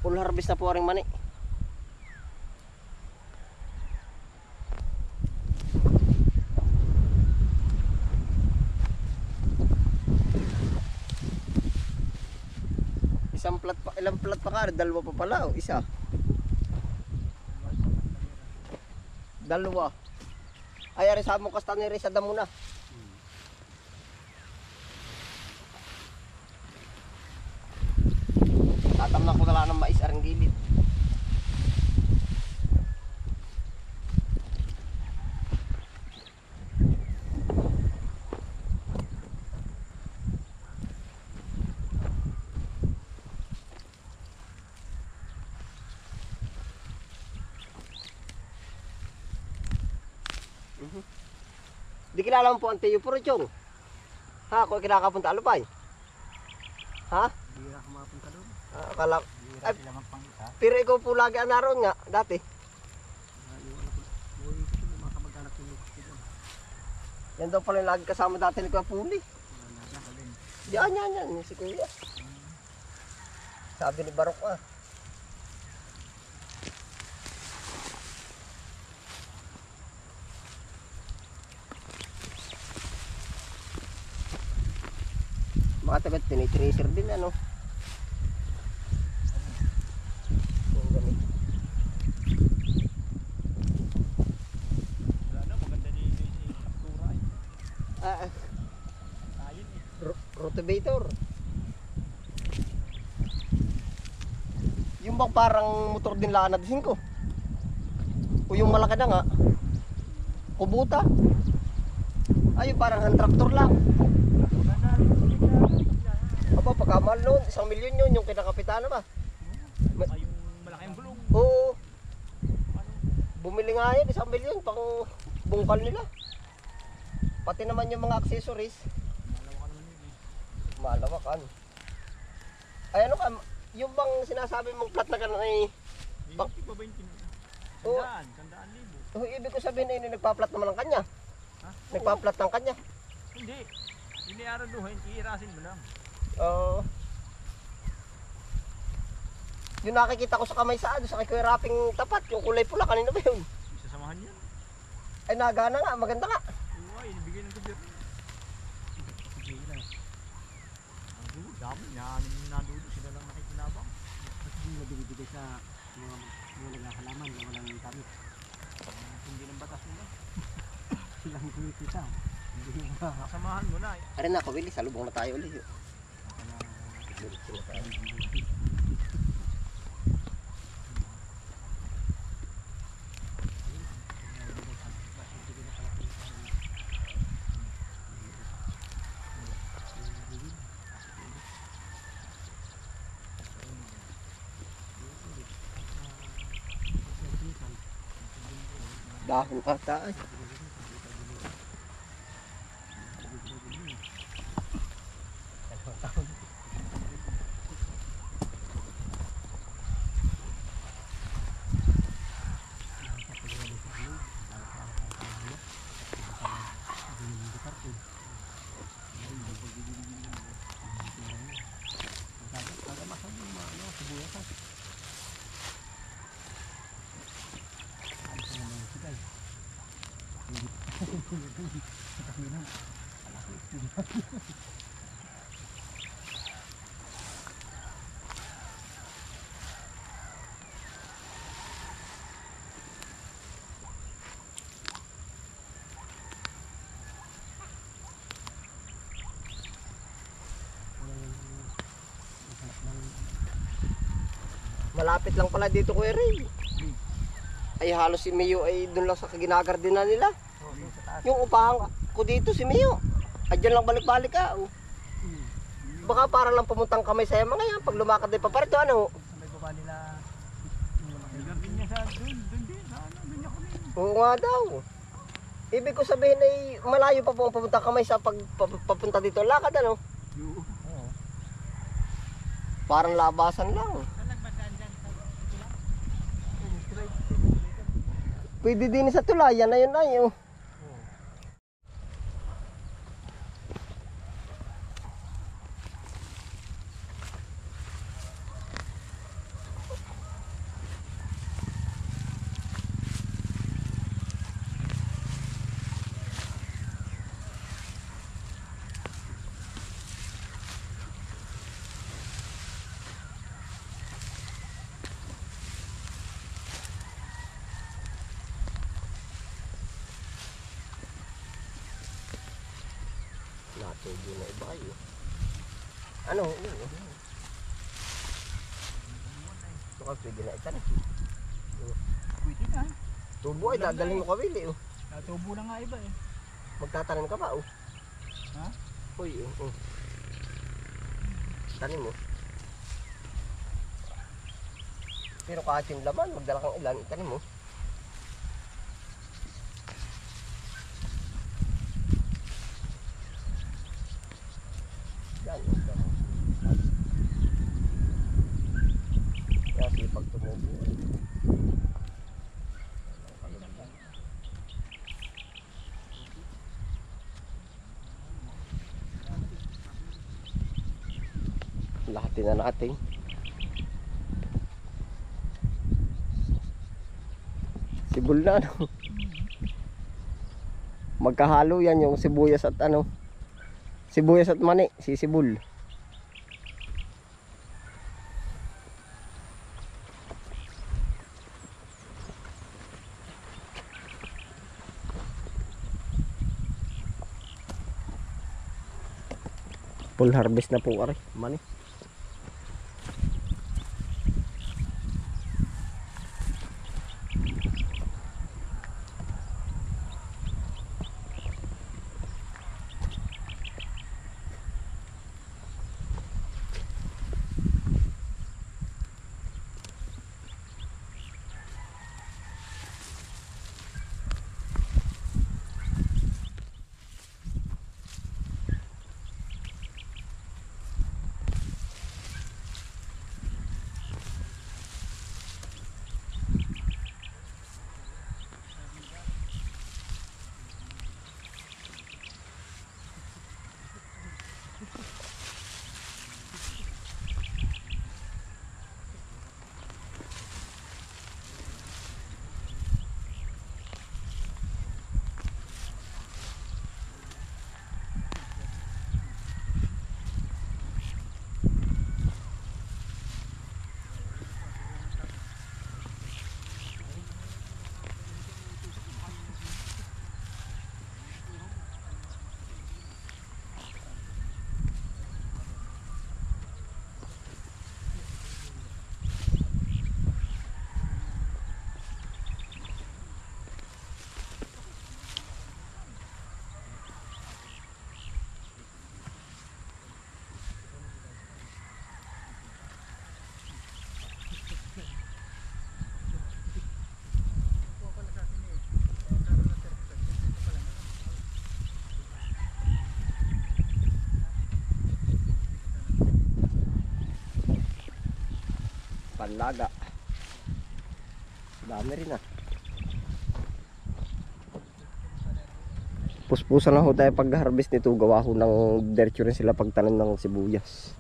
Full harvest na po rin mani. Isang plat pa, ilang plat pa ka? Dalawa pa pala o isa? Dalawa. Ay, ari sa mo kastanere sa damo na. Tatamnan ko na lang ng mais arang gilid. Di kilala mo po ang Teo Purchong. Ha, kung kinakapunta Alupay. Ha? Hindi na ako makapunta doon. Akala, Hindi ay, na sila magpangita. pero ikaw po lagi ang naroon nga, dati. Yung mga kamag-anak ko yung doon. Yan daw pala yung lagi kasama dati ni Kuya Puli. Wala na kalin. Yan, si Kuya. Sabi ni Barok ah. Mga tagat tinitracer din ano. Yung ganito. Wala na, maganda din yung kaptura eh. Ayun eh. Rotivator. Yung bang parang motor din lang na disin ko. O yung malaki na nga. Kubuta. Ay, parang hand tractor lang. Aba, pagkamal noon, 1 milyon yun, yung kinakapitana ba? Ay, yung malaking bulong. Oo, Ano? bumili nga yun, 1 milyon, pang bungkal nila. Pati naman yung mga accessories, Malawakan naman yun eh. malawakan. Ay ano ka, yung bang sinasabi mong plat na gano'n ay, Yung tigpa 20 mo. Oo. Kandaan libo. ibig ko sabihin ay nagpa-plat naman ng kanya. Ha? Nagpa-plat ng kanya. Hindi. Hindi araduhin, iirasin mo lang. Oo. Yung nakikita ko sa kamay sa kay Kuya Rapping tapat, yung kulay pula, kanina ba yun? Isasamahan yan. Ay nagana nga, maganda nga. Oo ay, ibigay ng gobyerno. Sige na. Ang dulo, dami. Nadulo, sila lang nakikinabang. At hindi na binibigay sa mga nagkakalaman na walang gamit. Hindi ng batas nila. Silang kumikita. Hindi ba? Samahan mo na. Ari na, kawili, salubong na tayo ulit. Dahon ata ay. Malapit lang pala dito Kuya Ray. Ay halos si Mio ay doon lang sa ginagardena nila. Oo, yung sa taas. Yung upahan ko dito si Mio. Ay dyan lang balik-balik ka. Oh. Baka para lang pumuntang kamay sa mga yan. Pag lumakad ay paparito ano. Sa may baba nila. Yung garbin niya sa doon din. Sa ano, doon niya kunin. Oo nga daw. Ibig ko sabihin ay malayo pa po ang pumunta kamay sa papunta dito. Lakad ano. Oo. Parang labasan lang. Pwede din sa tulayan na yun na yun. Tubo na iba kayo. Ano? Oo. Ito ka pwede na itan. Pwede na. Tubo ay dadalhin mo kawili oh. Natubo na nga iba eh. Magtatanim ka ba oh? Ha? Uy oh. Tanim mo. Pero kahit yung laman, magdala kang ilan, itanim mo. Yan, magdala. Kaya sipag tumubo. Lahatin na natin. Sibol na ano. Magkahalo yan yung sibuyas at ano. Sibuyas at mani, sisibol. Full harvest na po ari, mani. Panlaga. Dami rin ah. Puspusan na ho tayo pag-harvest nito. Gawa ho ng diretso rin sila pagtanim ng sibuyas.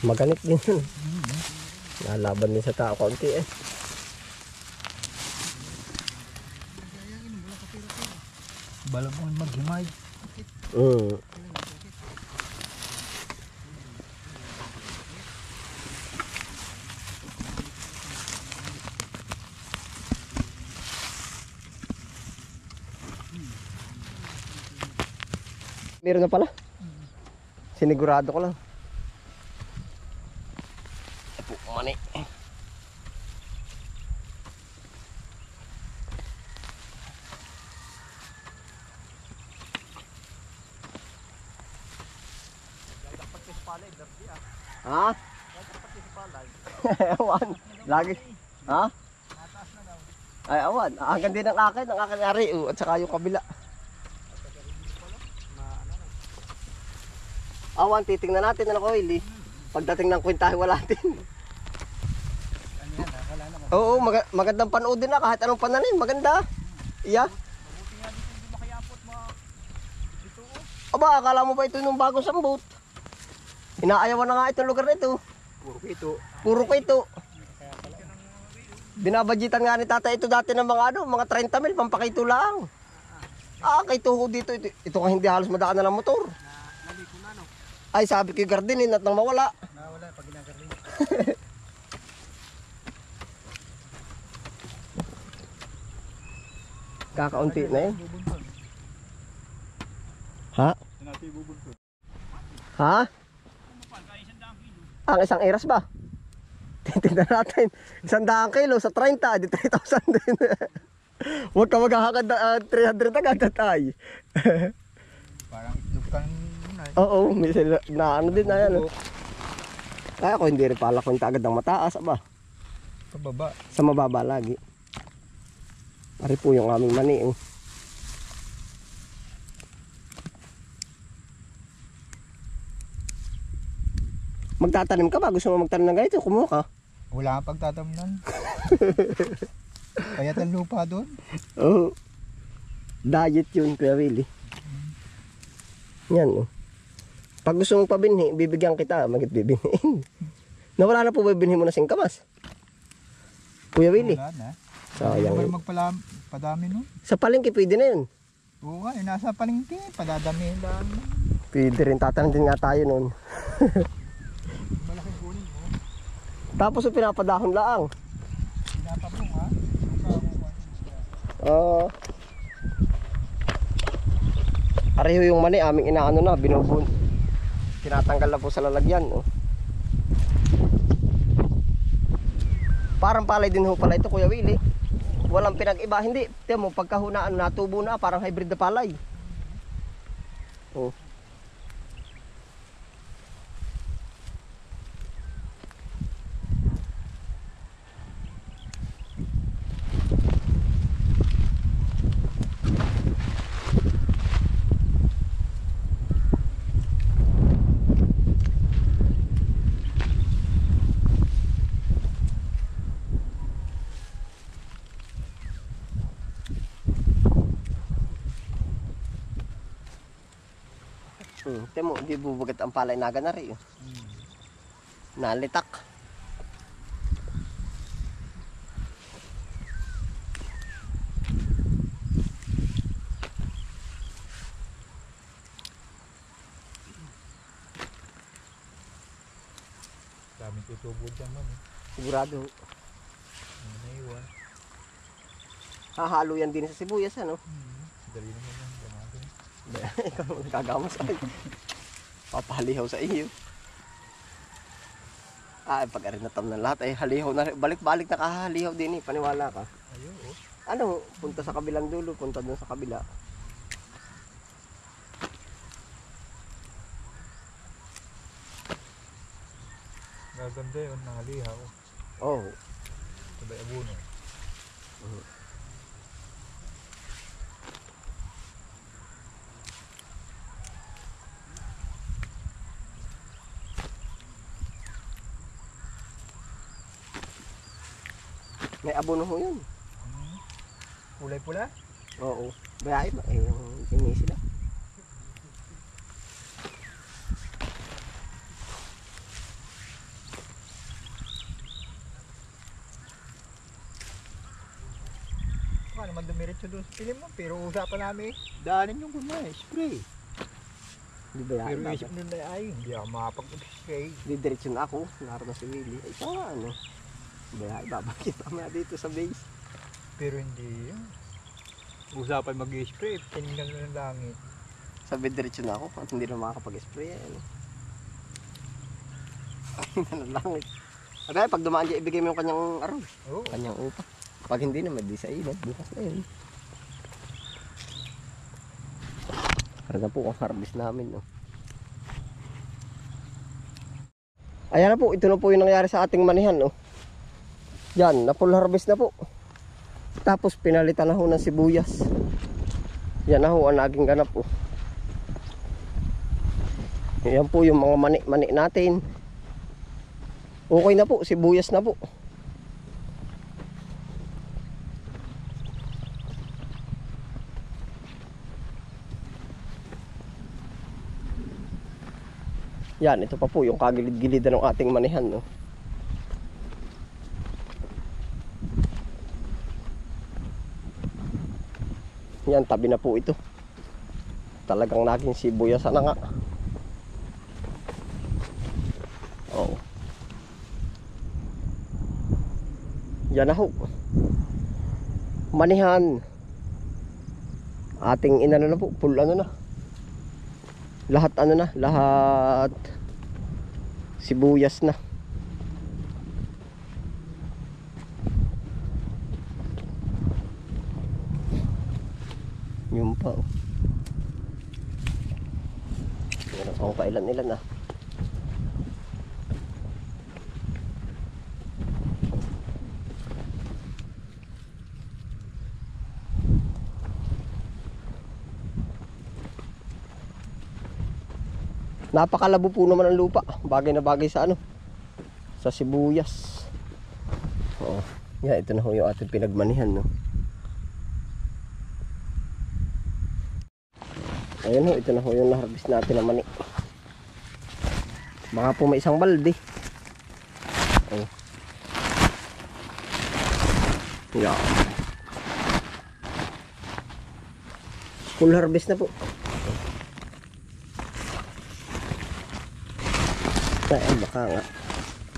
Maganit din. Nalaban din sa tao konti eh. Bala mo maghimay. Meron na pala. Sinigurado ko lang. Epo, mani. Ha? Awan. Lagi. Ha? Ay, awan. Hanggang din ang akin ari. At saka yung kabila. Awan, titingnan natin na Willie. Pagdating ng kwentahe, wala din. Oo, magandang panood din na kahit anong pananim. Maganda. Iya. Aba, akala mo ba ito yung bagong sambut? Inaayawan na nga itong lugar na ito. Puro kito. Binabadjitan nga ni tata ito dati ng mga mga 30 mil, pampakito lang. Kito ho dito. Ito nga hindi halos madaan na ng motor. Ay, sabi ko gardenin at nang mawala. Nawala pag ginagarlin. Kakaunti na yun. Ha? Ha? Ang isang eras ba? Titignan natin. 100 kilo sa 30, di 3,000 din. Huwag ka maghahakad 300 agad tatay. Parang itlog kang Oo, may na ano din na yan. Kaya ako hindi rin pala kwenta agad ng mataas ba? pababa. Sa mababa lagi. Pari po yung aming mani. Magtatanim ka ba? Gusto mo magtanim ng ganito? Kumuha ka. Wala kang pagtatamnan. Kaya ang lupa doon. Oo. Diet yun, Kuya Willie. Yan. Pag gusto mong pabinhi, bibigyan kita. Magit bibinhiin. Nawala na po ba binhi mo na singkamas? Kuya Willie. Wala na. Sayang. Wala magpadami nun. Sa palengke pwede na yun. Oo nga, nasa palengke. Padadami lang. Pwede rin. Tatanim din nga tayo nun. Malaking kunin mo. Tapos yung pinapadahon laang. Pinapabong ha. Oo. Pareho yung mani, aming inaano na, binubun. Tinatanggal na po sa lalagyan. Oh. Parang palay din ho pala ito, Kuya Willie. Walang pinag-iba. Hindi, tiyan mo, pagkahunaan natubo na, parang hybrid na palay. Oh. Tiyan mo, di bubugat ang palay naga na rin. Nalitak. Daming tutubo dyan man. Sigurado. Naiwan. Hahalo yan din sa sibuyas, ano? Dali naman yan. Gamagan. Ikaw nagkagamas ay. Papahalihaw sa iyo. Pag arin na tam ng lahat ay halihaw na. Balik-balik na kahalihaw din eh. Paniwala ka. Ayun oh. Ano? Punta sa kabilang dulo. Punta dun sa kabila. Gaganda yun. Nangalihaw. Oh. Sabay abuno. May abono ho yun. Kulay pula? Oo. Bayay ba? Yung ini sila. baka naman dumiretso doon sa pilim mo. Pero usapan namin, daanin yung kuna spray. Di ba yan? Pero isip nila ay, hindi ako makapag-spray. Didiretso na ako. Naroon na si Willie. Ay, siya nga, ano. Di ba yan? Babakit mamaya dito sa base. Pero hindi yan. Usapan mag-spray, tinignan na ng langit. Sabi diretso na ako at hindi na makakapag-spray. Ano. Tingnan lang eh. Okay, pag dumaan dyan, ibigay mo yung kanyang araw. Oo. Kanyang upa. Pag hindi naman, di sa init. Bukas na yun. Karga po ang harvest namin. No? Ayan na po, ito na po yung nangyari sa ating manihan. No? Yan, na full harvest na po. Tapos pinalitan na ho ng sibuyas. Yan na ho ang naging ganap po. Yan po yung mga mani natin. Okay na po, sibuyas na po. Yan, ito pa po yung kagilid-gilidan ng ating manihan, no. Yan, tabi na po ito. Talagang naging sibuyas na nga. Oh. Yan na ho. Manihan. Ating inano na po, full ano na. Lahat ano na, lahat sibuyas na. Yung pa oh. Meron pang kailan-ilan ah. Napakalabo po naman ang lupa. Bagay na bagay sa ano, sa sibuyas. Oo. Yan, ito na ho yung ating pinagmanihan, no. Ayan ho, ito na ho yung na-harvest natin na mani. Baka po may isang balde. Oh. Yan. Full harvest na po. Ay, baka nga.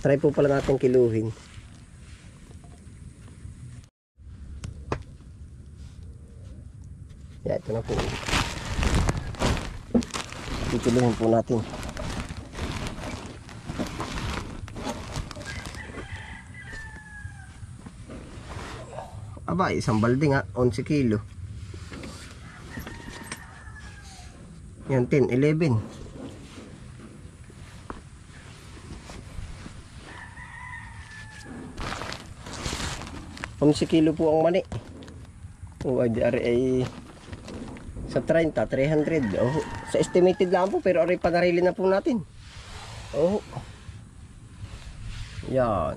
Try po pala natin kiluhin. Yeah, ito na po. Kikiluhin po natin. Aba, isang balde nga. 11 kilo. Yan, 10, 11. 11 kilo po ang mani. O ay sa 30, 300. Oh, sa estimated lang po, pero aray panarili na po natin. Oh. Yan.